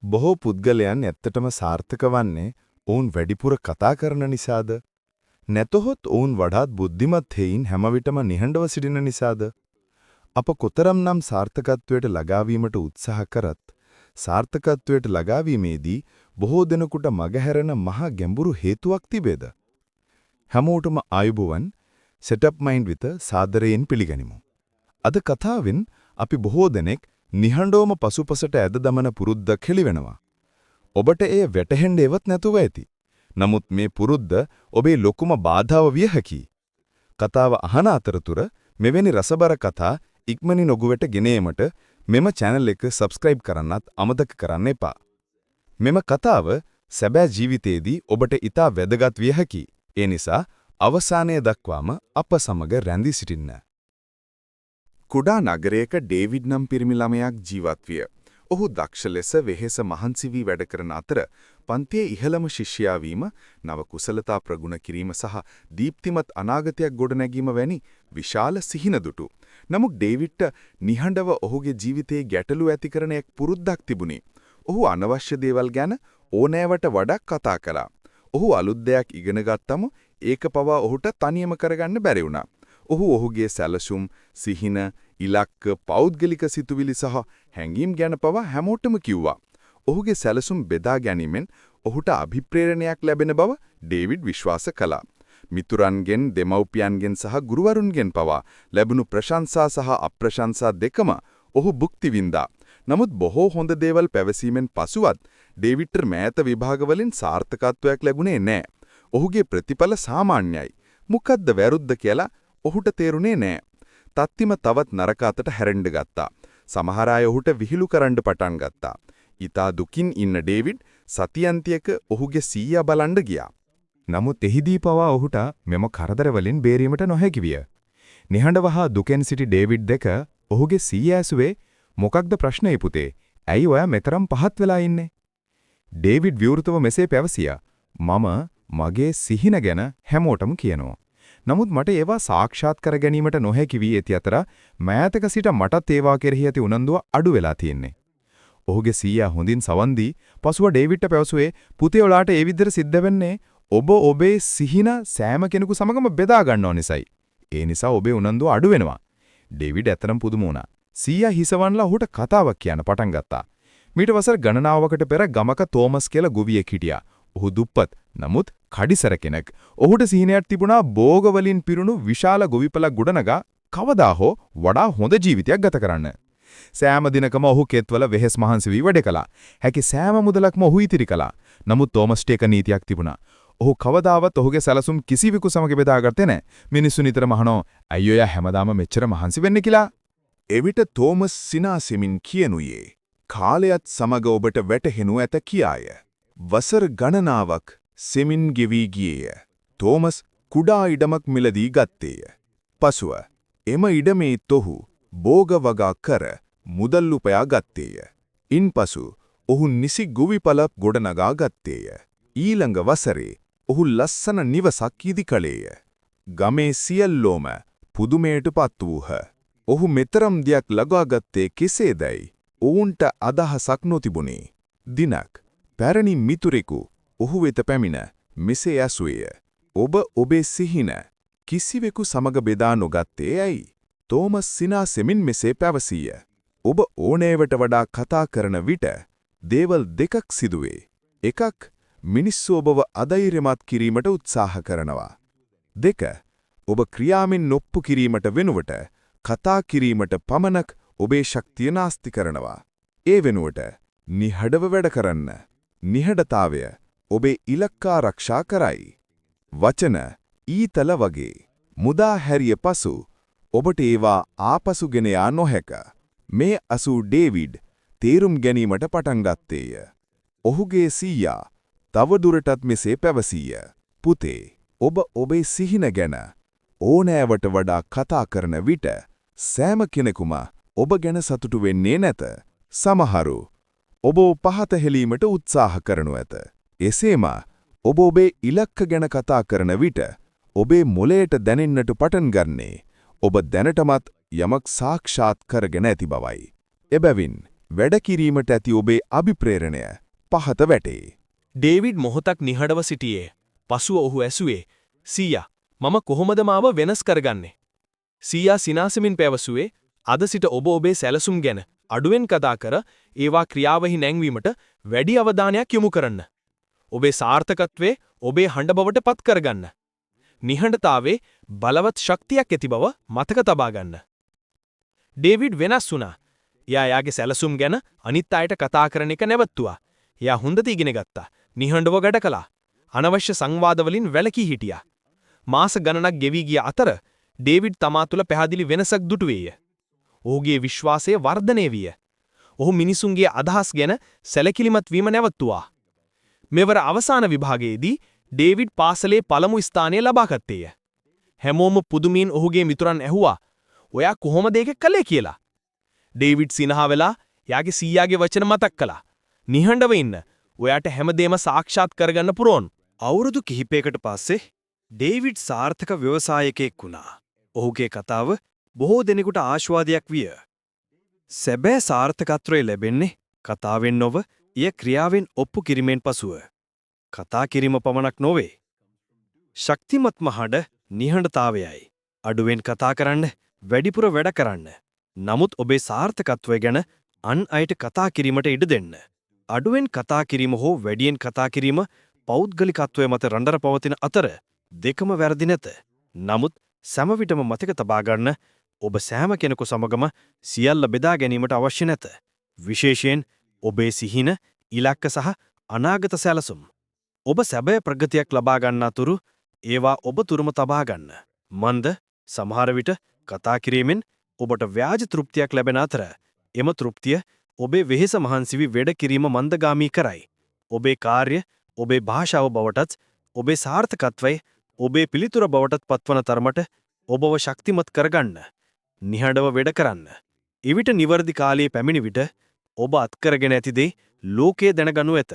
බොහෝ පුද්ගලයන් ඇත්තටම සාර්ථක වන්නේ ඔවුන් වැඩිපුර කතා කරන නිසාද? නැතහොත් ඔවුන් වඩාත් බුද්ධිමත් හේයින් හැමවිටම නිහඬව සිටින නිසාද? අප කොතරම්නම් සාර්ථකත්වයට ළඟාවීමට උත්සාහ කරත් සාර්ථකත්වයට ළඟාවීමේදී බොහෝ දෙනෙකුට මගහැරෙන මහා ගැඹුරු හේතුවක් තිබේද? හැමෝටම ආයුබෝවන් සෙටප් මයින්ඩ් විත සාදරයෙන් පිළිගනිමු. අද කතාවෙන් අපි බොහෝ දෙනෙක් නිහඬවම පසුපසට ඇද දමන පුරුද්දක් හෙළිවෙනවා. ඔබට එය වැටහෙන්නේවත් නැතුව ඇති. නමුත් මේ පුරුද්ද ඔබේ ලොකුම බාධාව විය හැකියි. කතාව අහන අතරතුර මෙවැනි රසබර කතා ඉක්මනින් ඔගුවට ගෙනීමට මෙම channel එක subscribe කරන්නත් අමතක කරන්න එපා. මෙම කතාව සැබෑ ජීවිතයේදී ඔබට ඉතා වැදගත් විය හැකියි. ඒ නිසා අවසානයේ දක්වාම අප සමග රැඳී සිටින්න. කුඩා නගරයක ඩේවිඩ් නම් පිරිමි ළමයෙක් ජීවත් විය. ඔහු දක්ෂ ලෙස වෙහෙස මහන්සි වී වැඩ කරන අතර පන්තියේ ඉහළම ශිෂ්‍යයා වීම, නව කුසලතා ප්‍රගුණ කිරීම සහ දීප්තිමත් අනාගතයක් ගොඩනැගීම වැනි විශාල සිහින දුටු. නමුත් ඩේවිඩ්ට නිහඬව ඔහුගේ ජීවිතයේ ගැටලු ඇති කරන එක් පුරුද්දක් තිබුණි. ඔහු අනවශ්‍ය දේවල් ගැන ඕනෑවට වඩා කතා කළා. ඔහු අලුත් දෙයක් ඉගෙන ගත්තම ඒක පවා ඔහුට තනියම කරගන්න බැරි වුණා. ඔහු ඔහුගේ සැලසුම්, සිහින, ඉලක්ක, පෞද්ගලික සිතුවිලි සහ හැඟීම් ගැන පවා හැමෝටම කිව්වා. ඔහුගේ සැලසුම් බෙදා ගැනීමෙන් ඔහුට අභිප්‍රේරණයක් ලැබෙන බව ඩේවිඩ් විශ්වාස කළා. මිතුරන්ගෙන්, දෙමව්පියන්ගෙන් සහ ගුරුවරුන්ගෙන් පවා ලැබුණු ප්‍රශංසා සහ අප්‍රශංසා දෙකම ඔහු භුක්ති විඳා. නමුත් බොහෝ හොඳ දේවල් පැවසීමෙන් පසුවත් ඩේවිඩ්ට මෑත විභාගවලින් සාර්ථකත්වයක් ලැබුණේ නැහැ. ඔහුගේ ප්‍රතිඵල සාමාන්‍යයි. මොකද්ද වැරද්ද කියලා ඔහුට තේරුනේ නැහැ. තත්තිම තවත් නරක අතට හැරෙන්න ගත්තා. සමහර අය ඔහුට විහිළු කරන්න පටන් ගත්තා. ඊතා දුකින් ඉන්න ඩේවිඩ් සතියන්තියක ඔහුගේ සීයා බලන්න ගියා. නමුත් එහිදී පවා ඔහුට මෙම කරදර වලින් බේරීමට නොහැකි විය. නිහඬව හා දුකෙන් සිටි ඩේවිඩ් දෙක ඔහුගේ සීයා ඇසුවේ මොකක්ද ප්‍රශ්නේ පුතේ? ඇයි ඔයා මෙතරම් පහත් වෙලා ඉන්නේ? ඩේවිඩ් විවෘතව මෙසේ පැවසියා. මම මගේ සිහින ගැන හැමෝටම කියනවා. නමුත් මට ඒවා සාක්ෂාත් කර ගැනීමට නොහැකි වී ඇති අතර මෑතක සිට මටත් ඒවා කෙරෙහි ඇති උනන්දුව අඩු වෙලා තියෙන්නේ. ඔහුගේ සීයා හොඳින් සවන් දී පසුව ඩේවිඩ්ට පැවසුවේ පුතේ ඔයාට ඒ විදිහට සිද්ධ වෙන්නේ ඔබ ඔබේ සිහින සෑම කෙනෙකු සමගම බෙදා ගන්නව නිසායි. ඒ නිසා ඔබේ උනන්දුව අඩු වෙනවා. ඩේවිඩ් ඇතරම් පුදුම වුණා. සීයා හිසවන්ලා ඔහුට කතාවක් කියන්න පටන් ගත්තා. මීට වසර ගණනාවකට පෙර ගමක තෝමස් කියලා ගොවියෙක් හිටියා. ඔහු දුප්පත් නමුත් කඩිසර කෙනෙක්. ඔහුට සිහිනයක් තිබුණා භෝග වලින් පිරුණු විශාල ගොවිපලක් ගොඩනගා කවදා හෝ වඩා හොඳ ජීවිතයක් ගත කරන්න. සෑම දිනකම ඔහු කෙත්වල වෙහෙස් මහන්සි වී වැඩ කළා. හැකි සෑම මුදලක්ම ඔහු ඉතිරි කළා. නමුත් තෝමස්ට එක නීතියක් තිබුණා. ඔහු කවදාවත් ඔහුගේ සැලසුම් කිසිවෙකු සමග බෙදාගත්තේ නැහැ. මිනිස්සු නිතරම අහනවා අයියෝ යා හැමදාම මෙච්චර මහන්සි වෙන්නේ කියලා. එවිට තෝමස් සිනාසෙමින් කියනුයේ කාලයත් සමග ඔබට වැටහෙනු ඇත කියාය. වසර ගණනාවක් සෙමින් ගෙවී ගියේය. තෝමස් කුඩා ඉඩමක් මිලදී ගත්තේය. පසුව එම ඉඩමේ ඔහු භෝග වගා කර මුදල් උපයා ගත්තේය. ඉන්පසු ඔහු නිසි ගොවිපල ගොඩනගා ගත්තේය. ඊළඟ වසරේ ඔහු ලස්සන නිවසක් ඉදි කළේය. ගමේ සියල්ලෝම පුදුමයටපත් වූහ. ඔහු මෙතරම් දෙයක් ලබාගත්තේ කෙසේදයි ඔවුන්ට අදහසක් නොතිබුණේ. දිනක් පැරණි මිතුරෙකු ඔහු වෙත පැමිණ මෙසේ ඇසුවේය. ඔබ ඔබේ සිහින කිසිවෙකු සමග බෙදා නොගත්තේ ඇයි? තෝමස් සිනාසෙමින් මෙසේ පැවසීය. ඔබ ඕනෑවට වඩා කතා කරන විට දේවල් දෙකක් සිදුවේ. එකක් මිනිස්සු ඔබව අධෛර්යමත් කිරීමට උත්සාහ කරනවා. දෙක ඔබ ක්‍රියාවෙන් නොප්පු කිරීමට වෙනුවට කතා කිරීමට පමණක් ඔබේ ශක්තිය නාස්ති කරනවා. ඒ වෙනුවට නිහඬව වැඩ කරන්න. නිහඬතාවය ඔබේ ඉලක්ක ආරක්ෂා කරයි. වචන ඊතල වගේ. මුදා හැරිය පසු ඔබට ඒවා ආපසු ගෙන යා නොහැක. මේ අසූ ඩේවිඩ් තේරුම් ගැනීමට පටන් ගත්තේය. ඔහුගේ සීයා තවදුරටත් මෙසේ පැවසීය. පුතේ, ඔබ ඔබේ සිහින ගැන ඕනෑවට වඩා කතා කරන විට සෑම කෙනෙකුම ඔබ ගැන සතුටු වෙන්නේ නැත. සමහරු ඔබ පහත හෙලීමට උත්සාහ කරනු ඇත. එසේම ඔබ ඔබේ ඉලක්ක ගැන කතා කරන විට ඔබේ මොළයට දැනෙන්නට පටන් ගන්නේ ඔබ දැනටමත් යමක් සාක්ෂාත් කරගෙන ඇති බවයි. එබැවින් වැඩ කිරීමට ඇති ඔබේ අභිප්‍රේරණය පහත වැටේ. ඩේවිඩ් මොහොතක් නිහඬව සිටියේ. පසුව ඔහු ඇසුවේ, "සීයා, මම කොහොමද මාව වෙනස් කරගන්නේ?" සීයා සිනාසෙමින් පැවසුවේ, "අද සිට ඔබ ඔබේ සැලසුම් ගැන අඩුවෙන් කතා කර ඒවා ක්‍රියාවෙහි නැංවීමට වැඩි අවධානයක් යොමු කරන්න. ඔබේ සාර්ථකත්වයේ ඔබේ හඬ බවට පත් කරගන්න. නිහඬතාවේ බලවත් ශක්තියක් ඇති බව මතක තබා ගන්න." ඩේවිඩ් වෙනස් වුණා. එයා යාගේ සැලසුම් ගැන අනිත් අයට කතා කරන එක නැවතුවා. එයා හොඳට ඉගෙන ගත්තා. නිහඬව වැඩ කළා. අනවශ්‍ය සංවාදවලින් වැළකී හිටියා. මාස ගණනක් ගෙවී ගිය අතර ඩේවිඩ් තමා තුළ පැහැදිලි වෙනසක් දුටුවේය. ඔහුගේ විශ්වාසය වර්ධනය විය. ඔහු මිනිසුන්ගේ අදහස් ගැන සැලකිලිමත් වීම නැවතුවා. මෙවර අවසාන විභාගයේදී ඩේවිඩ් පාසලේ පළමු ස්ථානය ලබා ගත්තේය. හැමෝම පුදුමින් ඔහුගේ මිතුරන් ඇහුවා, "ඔයා කොහොමද ඒක කළේ?" කියලා. ඩේවිඩ් සිනහා වෙලා යාගේ සීයාගේ වචන මතක් කළා. "නිහඬව ඉන්න. ඔයාට හැමදේම සාක්ෂාත් කරගන්න පුරෝන්." අවුරුදු කිහිපයකට පස්සේ ඩේවිඩ් සාර්ථක ව්‍යවසායකයෙක් වුණා. ඔහුගේ කතාව බොහෝ දෙනෙකුට ආශාවාදයක් විය. සැබෑ සාර්ථකත්වය ලැබෙන්නේ කතාවෙන් නොව එය ක්‍රියාවෙන් ඔප්පු කිරීමෙන් පසුව. කතා කිරීම පමණක් නොවේ. ශක්තිමත්ම හඬ නිහඬතාවයයි. අඩුවෙන් කතා කරන්න, වැඩිපුර වැඩ කරන්න. නමුත් ඔබේ සාර්ථකත්වය ගැන අන් අයට කතා කිරීමට ඉඩ දෙන්න. අඩුවෙන් කතා කිරීම හෝ වැඩියෙන් කතා කිරීම පෞද්ගලිකත්වය මත රඳර පවතින අතර දෙකම වැරදි නැත. නමුත් සැමවිටම මතක තබා ගන්න, ඔබ සෑම කෙනෙකු සමගම සියල්ල බෙදා ගැනීමට අවශ්‍ය නැත. විශේෂයෙන් ඔබේ සිහින, ඉලක්ක සහ අනාගත සැලසුම්. ඔබ සැබෑ ප්‍රගතියක් ලබා ගන්න අතුරු ඒවා ඔබ තුරම තබා ගන්න. මන්ද සමහර විට කතා කිරීමෙන් ඔබට ව්‍යාජ තෘප්තියක් ලැබෙන අතර එම තෘප්තිය ඔබේ වෙහෙස මහන්සිවි වැඩ කිරීම මන්දගාමී කරයි. ඔබේ කාර්ය ඔබේ භාෂාව බවටත් ඔබේ සාර්ථකත්වය ඔබේ පිළිතුර බවටත් පත්වන තරමට ඔබව ශක්තිමත් කරගන්න. නිහඬව වැඩ කරන්න. එවිට නිවර්දි කාලයේ පැමිණි විට ඔබ අත්කරගෙන ඇති දේ ලෝකයේ දැනගනු ඇත.